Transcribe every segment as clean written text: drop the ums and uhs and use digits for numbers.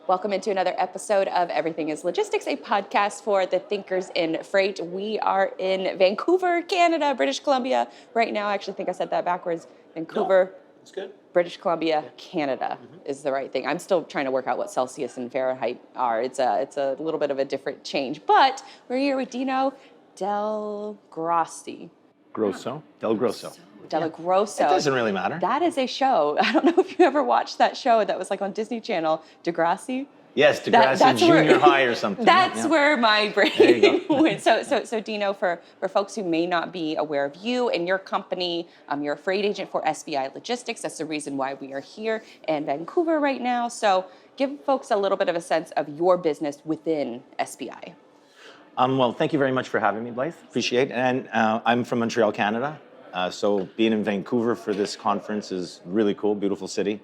Welcome into another episode of Everything is Logistics, a podcast for the thinkers in freight. We are in Vancouver, Canada, British Columbia. Right now, I actually think I said that backwards. Vancouver, That's good. British Columbia, Canada is the right thing. I'm still trying to work out what Celsius and Fahrenheit are. It's a little bit of a different change. But we're here with Dino Del Grosso. Del Grosso. Del Grosso. It doesn't really matter. That is a show. I don't know if you ever watched that show that was like on Disney Channel, Degrassi. Yes, Degrassi Junior High or something. That's where my brain went. So Dino, for folks who may not be aware of you and your company, you're a freight agent for SPI Logistics. That's the reason why we are here in Vancouver right now. So give folks a little bit of a sense of your business within SPI. Well, thank you very much for having me, Blythe. Appreciate it. And I'm from Montreal, Canada. So being in Vancouver for this conference is really cool, beautiful city.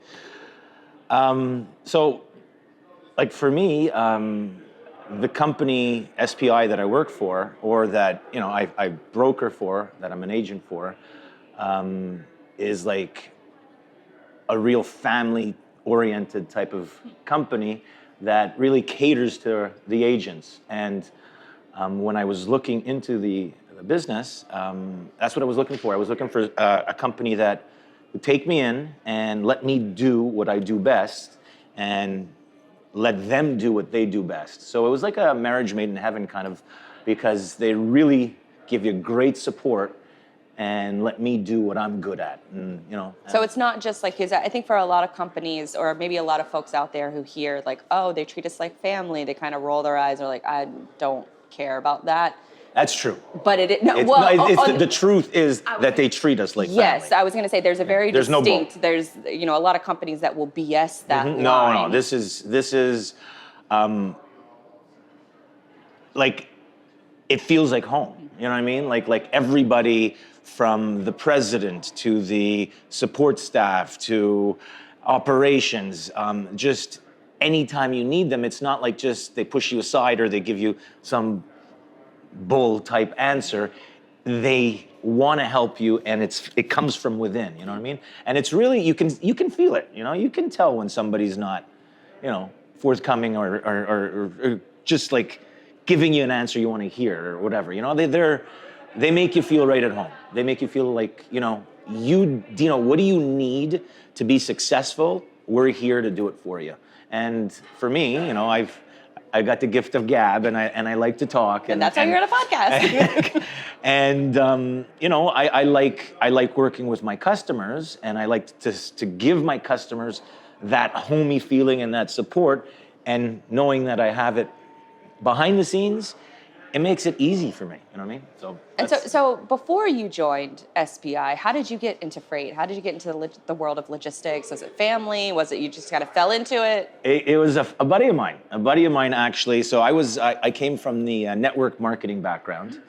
Like for me, the company SPI that I work for, or that I broker for, that I'm an agent for, is like a real family-oriented type of company that really caters to the agents. And when I was looking into the business, that's what I was looking for. I was looking for a company that would take me in and let me do what I do best, and let them do what they do best. So it was like a marriage made in heaven kind of, because they really give you great support and let me do what I'm good at. And, So it's not just like, because I think for a lot of companies, or maybe a lot of folks out there who hear like, oh, they treat us like family, they kind of roll their eyes, or like, I don't care about that. That's true. But the truth is that they treat us like family. Yes, I was going to say there's a very distinct. No there's a lot of companies that will BS that line. No. This is like, it feels like home. You know what I mean? Like everybody from the president to the support staff to operations, just anytime you need them, it's not like just they push you aside or they give you some bull type answer. They want to help you, and it comes from within. You know what I mean? And it's really, you can feel it. You can tell when somebody's not, forthcoming or just like giving you an answer you want to hear or whatever. They make you feel right at home. They make you feel like Dino, what do you need to be successful? We're here to do it for you. And for me, I got the gift of gab, and I like to talk, and that's why you're on a podcast. And I like working with my customers, and I like to give my customers that homey feeling and that support, and knowing that I have it behind the scenes, it makes it easy for me. You know what I mean? So before you joined SPI, how did you get into freight? How did you get into the world of logistics? Was it family? Was it you just kind of fell into it? It was a buddy of mine actually. So I came from the network marketing background,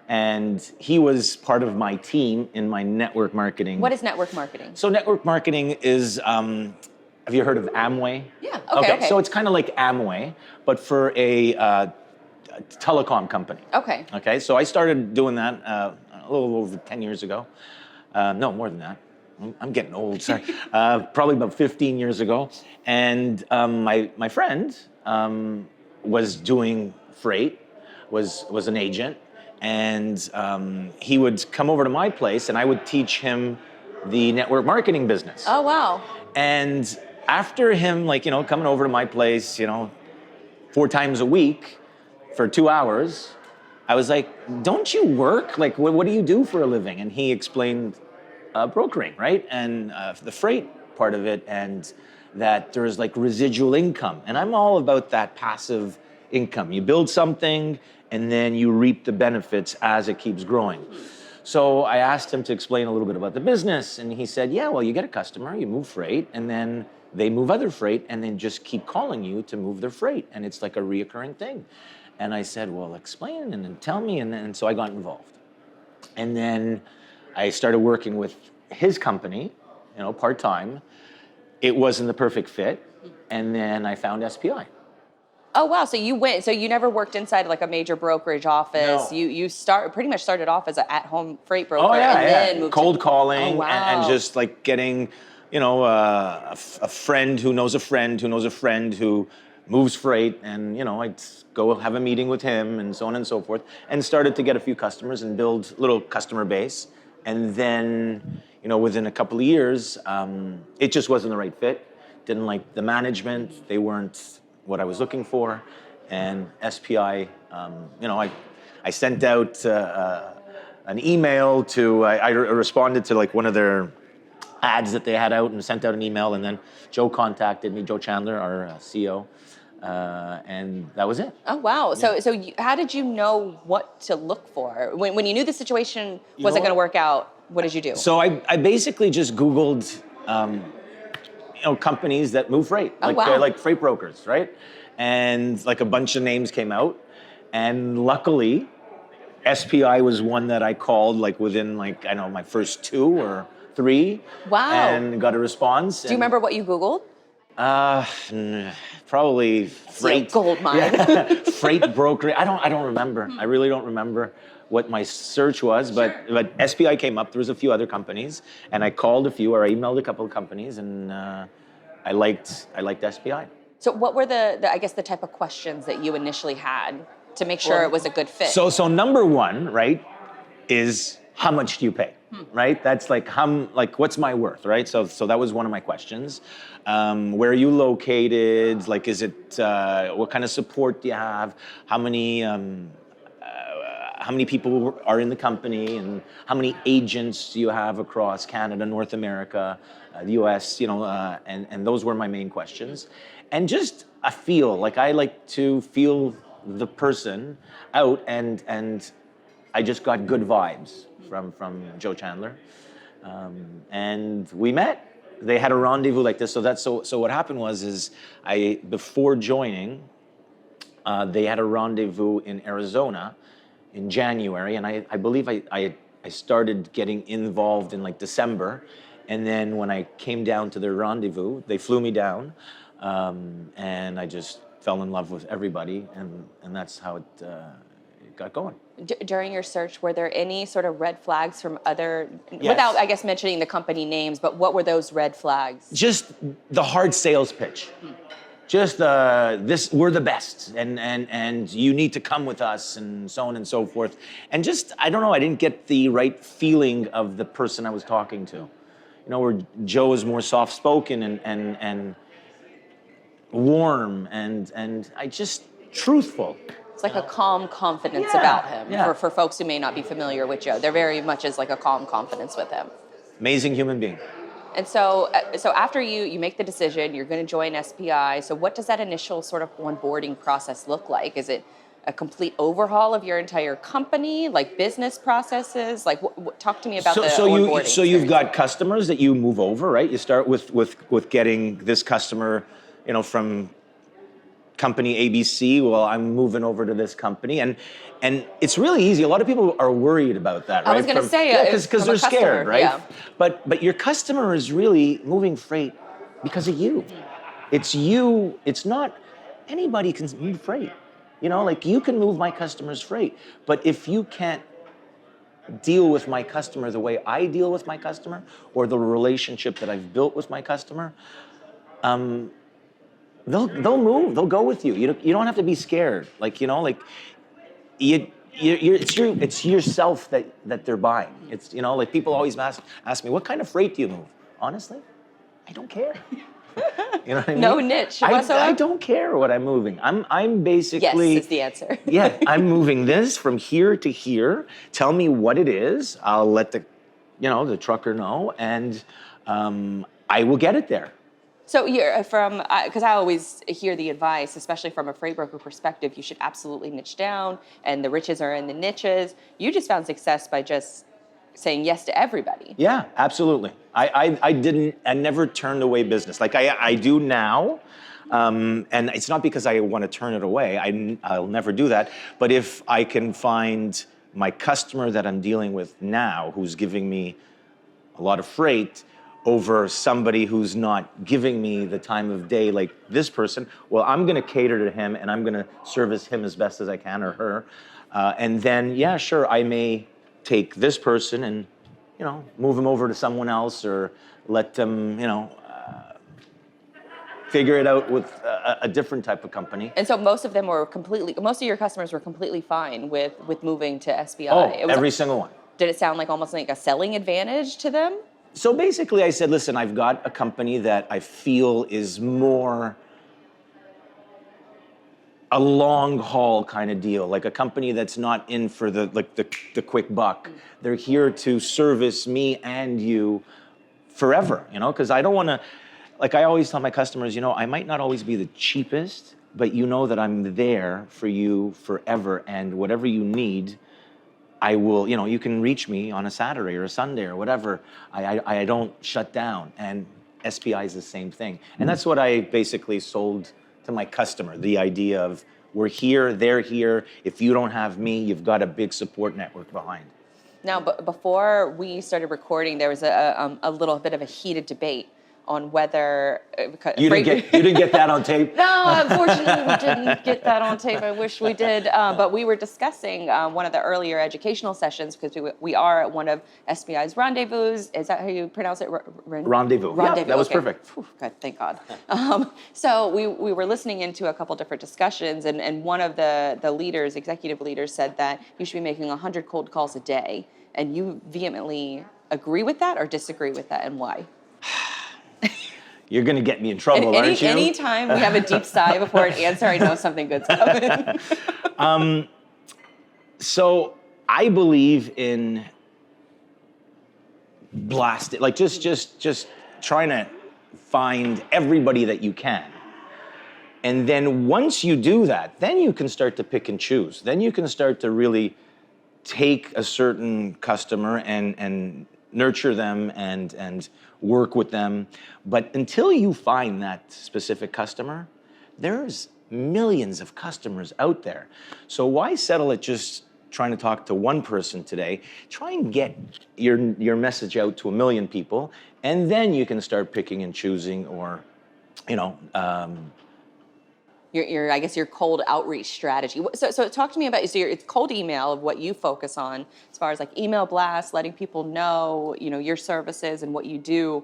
and he was part of my team in my network marketing. What is network marketing? So network marketing is, have you heard of Amway? Yeah. Okay. So it's kind of like Amway, but for a telecom company. Okay. So I started doing that a little over 10 years ago. No, more than that. I'm getting old. Sorry. Probably about 15 years ago. And my friend was doing freight, was an agent, and he would come over to my place, and I would teach him the network marketing business. Oh wow. And after him, coming over to my place, 4 times a week, for 2 hours, I was like, don't you work? Like, what do you do for a living? And he explained brokering, right? And the freight part of it, and that there's like residual income. And I'm all about that passive income. You build something, and then you reap the benefits as it keeps growing. So I asked him to explain a little bit about the business, and he said, yeah, well, you get a customer, you move freight, and then they move other freight, and then just keep calling you to move their freight. And it's like a reoccurring thing. And I said, well, explain and then tell me. And then so I got involved. And then I started working with his company, part-time. It wasn't the perfect fit. And then I found SPI. Oh, wow. So you never worked inside like a major brokerage office. No. You pretty much started off as an at-home freight broker. Oh, yeah, and then moved cold calling. Oh, wow. and just like getting, a friend who knows a friend who knows a friend who moves freight, and I'd go have a meeting with him and so on and so forth, and started to get a few customers and build a little customer base. And then, within a couple of years, it just wasn't the right fit. Didn't like the management. They weren't what I was looking for. And SPI, I sent out an email I responded to like one of their ads that they had out and sent out an email, and then Joe contacted me, Joe Chandler, our CEO, and that was it. Oh, wow. Yeah. So how did you know what to look for? When you knew the situation wasn't going to work out, what did you do? So I basically just Googled, companies that move freight, like freight brokers, right? And like a bunch of names came out, and luckily, SPI was one that I called like within my first 2 or 3. Wow. And got a response. Do you remember what you Googled? Probably freight. Gold mine. Yeah. Freight broker. I don't remember. I really don't remember what my search was, but SPI came up. There was a few other companies, and I called a few, or I emailed a couple of companies, and I liked SPI. So what were the type of questions that you initially had to make sure it was a good fit? So number one, right, is how much do you pay? Right? That's what's my worth, right? So that was one of my questions. Where are you located? Like, is it, what kind of support do you have? How many people are in the company, and how many agents do you have across Canada, North America, the US, and those were my main questions. And just a feel, like I like to feel the person out, and I just got good vibes from Joe Chandler, and we met. They had a rendezvous like this. So what happened was before joining, they had a rendezvous in Arizona in January, and I believe I started getting involved in like December, and then when I came down to their rendezvous, they flew me down, and I just fell in love with everybody, and that's how it got going. During your search, were there any sort of red flags from other, yes, without, I guess, mentioning the company names, but what were those red flags? Just the hard sales pitch. Just we're the best, and you need to come with us, and so on and so forth. And just, I don't know, I didn't get the right feeling of the person I was talking to. Where Joe is more soft-spoken and warm, and I just truthful. It's like a calm confidence about him. Yeah. For folks who may not be familiar with Joe, there very much is like a calm confidence with him. Amazing human being. And so after you make the decision, you're going to join SPI. So what does that initial sort of onboarding process look like? Is it a complete overhaul of your entire company, like business processes? Like, talk to me about the onboarding. So you've got customers that you move over, right? You start with getting this customer, from company ABC. Well, I'm moving over to this company, and it's really easy. A lot of people are worried about that, right? I was going to say, because they're scared, right? Yeah. But your customer is really moving freight because of you. It's you. It's not anybody can move freight. Like you can move my customer's freight, but if you can't deal with my customer the way I deal with my customer, or the relationship that I've built with my customer, they'll move. They'll go with you. You don't have to be scared. It's yourself that they're buying. It's like people always ask me, what kind of freight do you move? Honestly, I don't care. You know what I mean? No niche whatsoever. I don't care what I'm moving. I'm basically, yes is the answer. Yeah, I'm moving this from here to here. Tell me what it is. I'll let the trucker know, and I will get it there. So you're because I always hear the advice, especially from a freight broker perspective, you should absolutely niche down, and the riches are in the niches. You just found success by just saying yes to everybody. Yeah, absolutely. I never turned away business. Like I do now, and it's not because I want to turn it away. I'll never do that. But if I can find my customer that I'm dealing with now, who's giving me a lot of freight, over somebody who's not giving me the time of day like this person, well, I'm going to cater to him, and I'm going to service him as best as I can, or her. And then, yeah, sure, I may take this person and, move him over to someone else, or let them, figure it out with a different type of company. And so most of your customers were completely fine with moving to SPI. Oh, every single one. Did it sound like almost like a selling advantage to them? So basically I said, listen, I've got a company that I feel is more a long haul kind of deal, like a company that's not in for the quick buck. They're here to service me and you forever, because I don't want to, like I always tell my customers, I might not always be the cheapest, but you know that I'm there for you forever, and whatever you need, I will, you can reach me on a Saturday or a Sunday or whatever. I don't shut down, and SPI is the same thing. And that's what I basically sold to my customer, the idea of we're here, they're here. If you don't have me, you've got a big support network behind. Now, before we started recording, there was a little bit of a heated debate on whether you didn't get that on tape. No, unfortunately, we didn't get that on tape. I wish we did. But we were discussing one of the earlier educational sessions, because we are at one of SPI's rendezvous. Is that how you pronounce it? Rendezvous. Rendezvous. Yeah, that was okay. perfect. Whew, good, thank God. So we were listening into a couple different discussions, and one of the leaders, executive leaders, said that you should be making 100 cold calls a day. And you vehemently agree with that or disagree with that, and why? You're going to get me in trouble, aren't you? Anytime we have a deep sigh before an answer, I know something good's coming. So I believe in blasting, like just trying to find everybody that you can. And then once you do that, then you can start to pick and choose. Then you can start to really take a certain customer and nurture them and work with them. But until you find that specific customer, there's millions of customers out there. So why settle at just trying to talk to one person today? Try and get your message out to 1 million people, and then you can start picking and choosing, or, I guess your cold outreach strategy. So talk to me about, it's cold email of what you focus on as far as like email blasts, letting people know, your services and what you do.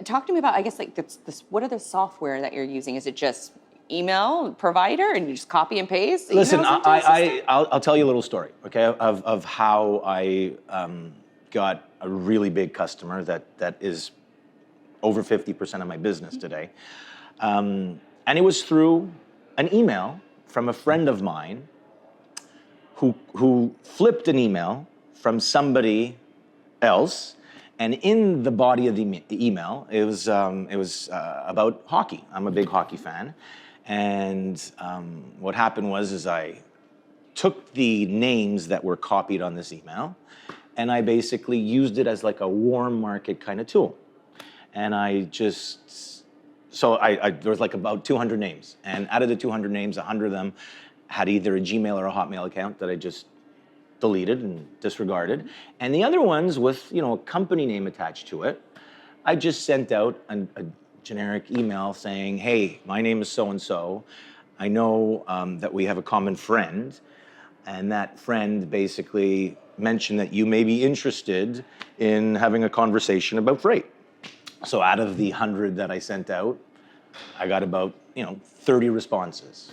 Talk to me about, I guess, like this, what are the software that you're using? Is it just email provider and you just copy and paste? Listen, I'll tell you a little story, okay, of how I got a really big customer that is over 50% of my business today. And it was through an email from a friend of mine who flipped an email from somebody else, and in the body of the email, it was about hockey. I'm a big hockey fan, and what happened was I took the names that were copied on this email, and I basically used it as like a warm market kind of tool, and So there was like about 200 names, and out of the 200 names, 100 of them had either a Gmail or a Hotmail account that I just deleted and disregarded, and the other ones with a company name attached to it, I just sent out a generic email saying, "Hey, my name is so and so. I know that we have a common friend, and that friend basically mentioned that you may be interested in having a conversation about freight." So out of the 100 that I sent out, I got about 30 responses.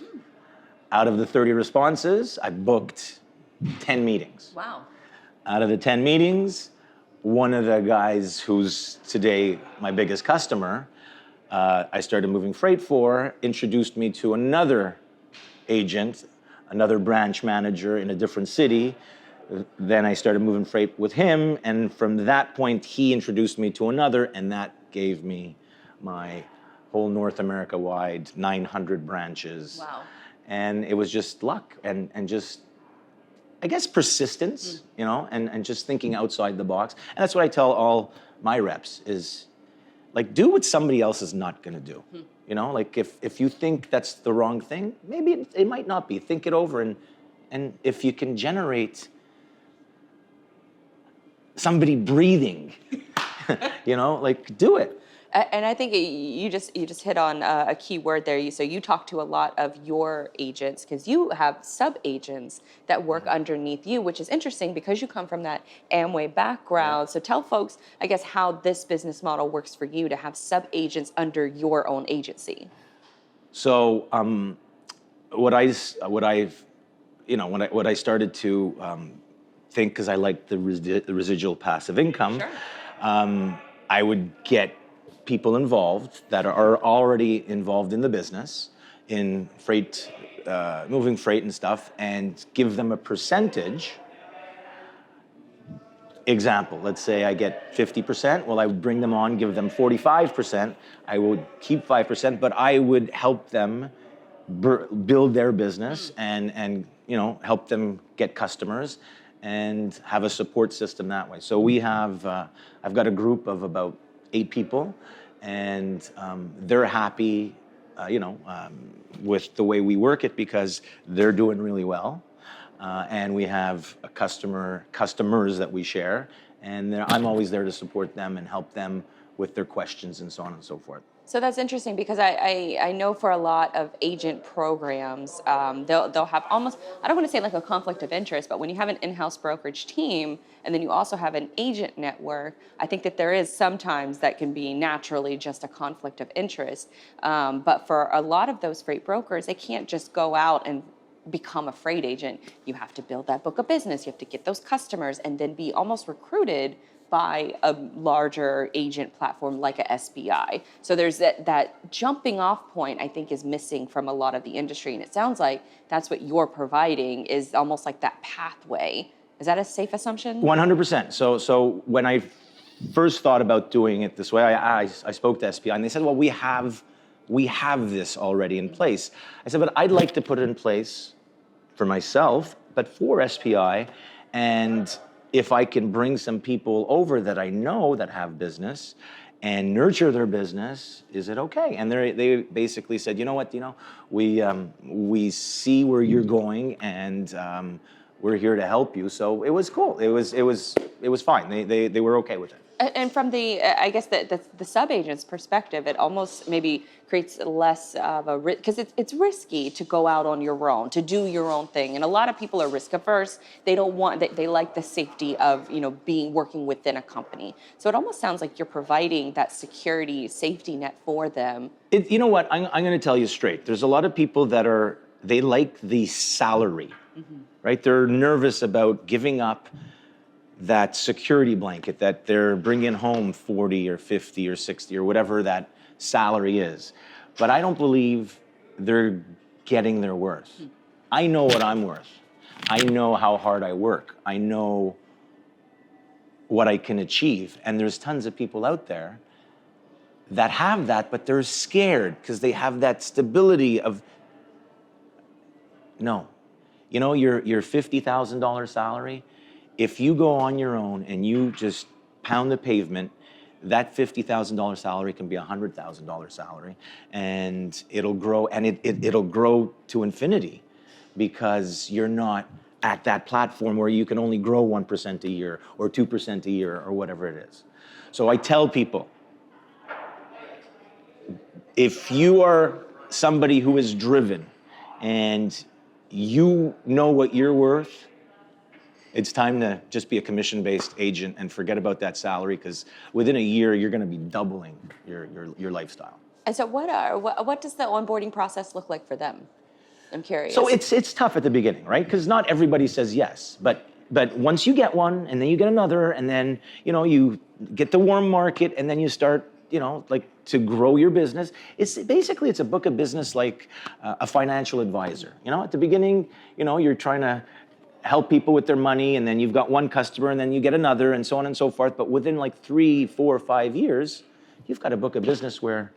Out of the 30 responses, I booked 10 meetings. Wow. Out of the 10 meetings, one of the guys who's today my biggest customer, I started moving freight for, introduced me to another agent, another branch manager in a different city. Then I started moving freight with him, and from that point, he introduced me to another, and that gave me my whole North America-wide 900 branches. Wow. And it was just luck and just, I guess, persistence, and just thinking outside the box. And that's what I tell all my reps is, like, do what somebody else is not going to do. Like if you think that's the wrong thing, maybe it might not be. Think it over, and if you can generate somebody breathing, like, do it. And I think you just hit on a key word there. So you talk to a lot of your agents because you have sub agents that work underneath you, which is interesting because you come from that Amway background. Yeah. So tell folks, I guess, how this business model works for you to have sub agents under your own agency. So what I've what I started to think, because I liked the residual passive income, Sure. I would get people involved that are already involved in the business, in freight, moving freight and stuff, and give them a percentage. Example, let's say I get 50%. Well, I would bring them on, give them 45%. I would keep 5%, but I would help them build their business and help them get customers and have a support system that way. So we have I've got a group of about 8 people, and they're happy with the way we work it because they're doing really well, and we have customers that we share, and I'm always there to support them and help them with their questions and so on and so forth. So that's interesting because I know for a lot of agent programs, they'll have almost, I don't want to say like a conflict of interest, but when you have an in-house brokerage team and then you also have an agent network, I think that there is sometimes that can be naturally just a conflict of interest. But for a lot of those freight brokers, they can't just go out and become a freight agent. You have to build that book of business. You have to get those customers and then be almost recruited by a larger agent platform like a SPI. So there's that jumping off point I think is missing from a lot of the industry. And it sounds like that's what you're providing is almost like that pathway. Is that a safe assumption? 100%. So when I first thought about doing it this way, I spoke to SPI and they said, well, we have this already in place. I said, but I'd like to put it in place for myself, but for SPI, and if I can bring some people over that I know that have business and nurture their business, is it okay? And they basically said, you know what, we see where you're going, and we're here to help you. So it was cool. It was fine. They were okay with it. And from the, I guess the sub-agent's perspective, it almost maybe creates less of a risk, because it's risky to go out on your own, to do your own thing. And a lot of people are risk averse. They don't want, they like the safety of, working within a company. So it almost sounds like you're providing that security, safety net for them. You know what, I'm going to tell you straight. There's a lot of people that they like the salary, right? They're nervous about giving up that security blanket that they're bringing home 40 or 50 or 60 or whatever that salary is. But I don't believe they're getting their worth. I know what I'm worth. I know how hard I work. I know what I can achieve. And there's tons of people out there that have that, but they're scared because they have that stability of, no. Your $50,000 salary, if you go on your own and you just pound the pavement, that $50,000 salary can be a $100,000 salary, and it'll grow, and it'll grow to infinity because you're not at that platform where you can only grow 1% a year or 2% a year or whatever it is. So I tell people, if you are somebody who is driven and you know what you're worth, it's time to just be a commission-based agent and forget about that salary, because within a year, you're going to be doubling your lifestyle. And so what does the onboarding process look like for them? I'm curious. So it's tough at the beginning, right? Because not everybody says yes. But once you get one, and then you get another, and then you get the warm market, and then you start to grow your business. It's a book of business like a financial advisor. At the beginning, you're trying to help people with their money, and then you've got one customer, and then you get another, and so on and so forth. But within like 3, 4, 5 years, you've got a book of business where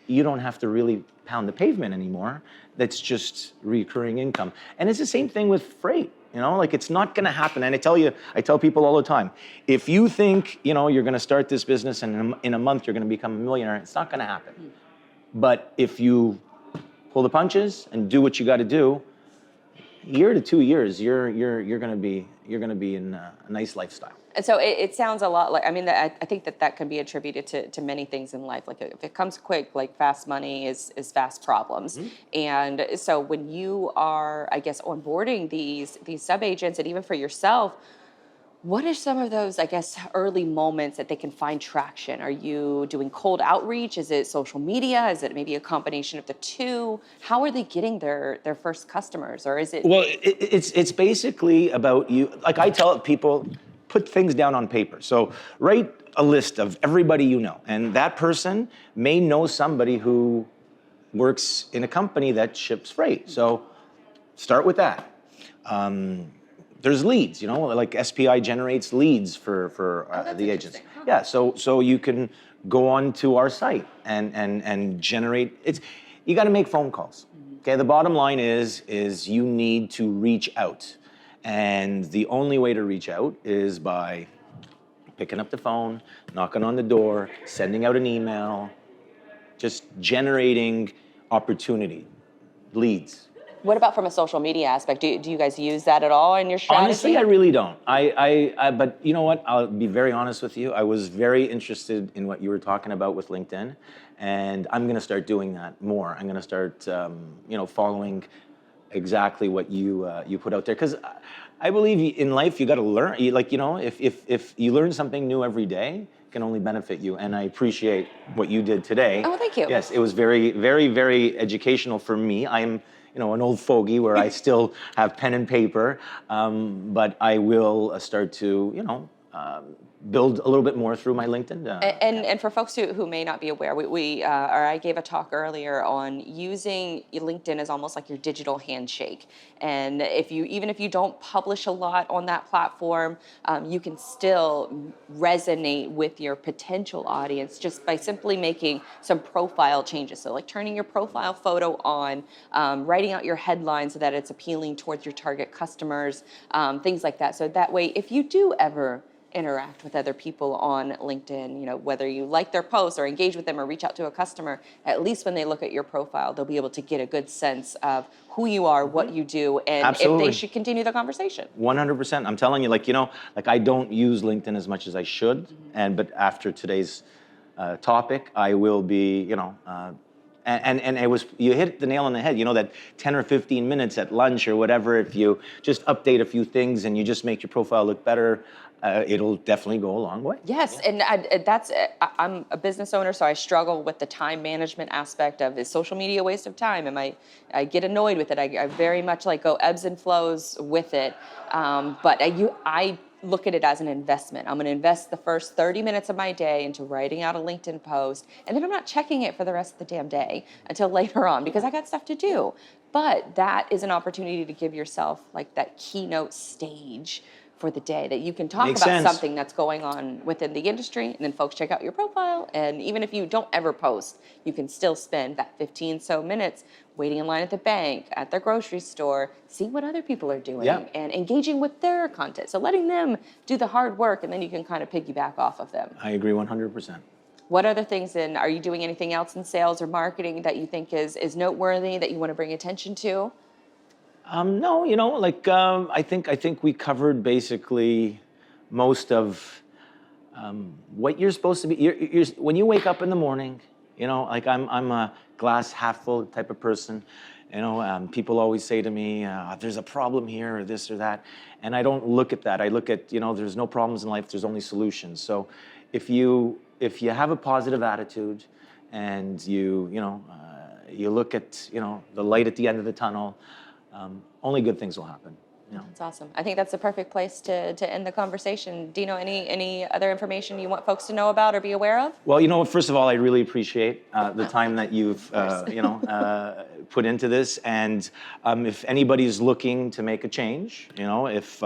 you don't have to really pound the pavement anymore. That's just recurring income. And it's the same thing with freight. It's not going to happen. And I tell people all the time, if you think you're going to start this business and in a month you're going to become a millionaire, it's not going to happen. But if you pull the punches and do what you got to do, year to 2 years, you're going to be in a nice lifestyle. And so it sounds a lot like, I mean, I think that can be attributed to many things in life. Like if it comes quick, like fast money is fast problems. And so when you are, I guess, onboarding these sub-agents and even for yourself, what are some of those, I guess, early moments that they can find traction? Are you doing cold outreach? Is it social media? Is it maybe a combination of the two? How are they getting their first customers? Or is it? Well, it's basically about you. Like I tell people, put things down on paper. So write a list of everybody you know, and that person may know somebody who works in a company that ships freight. So start with that. There's leads, like SPI generates leads for the agents. Huh. Yeah, so you can go on to our site and generate. You got to make phone calls. Okay, the bottom line is you need to reach out, and the only way to reach out is by picking up the phone, knocking on the door, sending out an email, just generating opportunity, leads. What about from a social media aspect? Do you guys use that at all in your strategy? Honestly, I really don't. But you know what? I'll be very honest with you. I was very interested in what you were talking about with LinkedIn, and I'm going to start doing that more. I'm going to start, following exactly what you put out there, because I believe in life you got to learn. If you learn something new every day, it can only benefit you. And I appreciate what you did today. Oh, thank you. Yes, it was very, very, very educational for me. I'm an old fogey where I still have pen and paper, but I will start to, build a little bit more through my LinkedIn. And for folks who may not be aware, I gave a talk earlier on using LinkedIn as almost like your digital handshake. And even if you don't publish a lot on that platform, you can still resonate with your potential audience just by simply making some profile changes. So like turning your profile photo on, writing out your headline so that it's appealing towards your target customers, things like that. So that way, if you do ever interact with other people on LinkedIn, whether you like their posts or engage with them or reach out to a customer, at least when they look at your profile, they'll be able to get a good sense of who you are, what you do, and Absolutely. if they should continue the conversation. 100%. I'm telling you, I don't use LinkedIn as much as I should, but after today's topic, I will be, and you hit the nail on the head, that 10 or 15 minutes at lunch or whatever, if you just update a few things and you just make your profile look better, it'll definitely go a long way. Yes, and I'm a business owner, so I struggle with the time management aspect of, is social media a waste of time? I get annoyed with it. I very much go ebbs and flows with it, but I look at it as an investment. I'm going to invest the first 30 minutes of my day into writing out a LinkedIn post, and then I'm not checking it for the rest of the damn day until later on because I got stuff to do. But that is an opportunity to give yourself that keynote stage for the day, that you can talk Makes about sense. something that's going on within the industry, and then folks check out your profile. And even if you don't ever post, you can still spend that 15 so minutes waiting in line at the bank, at their grocery store, seeing what other people are doing, and engaging with their content. So letting them do the hard work, and then you can kind of piggyback off of them. I agree 100%. What other things, and are you doing anything else in sales or marketing that you think is noteworthy that you want to bring attention to? No, I think we covered basically most of what you're supposed to be. When you wake up in the morning, I'm a glass half full type of person. People always say to me, "There's a problem here, or this or that," and I don't look at that. I look at, there's no problems in life. There's only solutions. So, if you have a positive attitude, and you look at the light at the end of the tunnel, only good things will happen. That's awesome. I think that's the perfect place to end the conversation. Dino, any other information you want folks to know about or be aware of? Well, first of all, I really appreciate the time that you've put into this. And if anybody's looking to make a change, if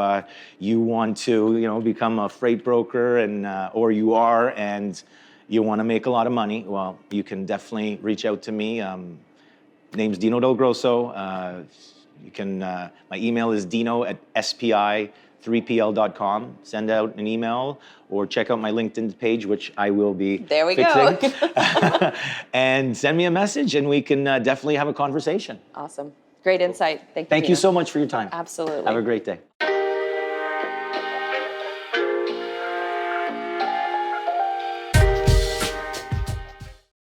you want to become a freight broker, and or you are, and you want to make a lot of money, well, you can definitely reach out to me. Name's Dino Del Grosso. You can. My email is dino@spi3pl.com. Send out an email or check out my LinkedIn page, which I will be fixing. Go. And send me a message, and we can definitely have a conversation. Awesome. Great insight. Thank you. Thank you Dino. so much for your time. Absolutely. Have a great day.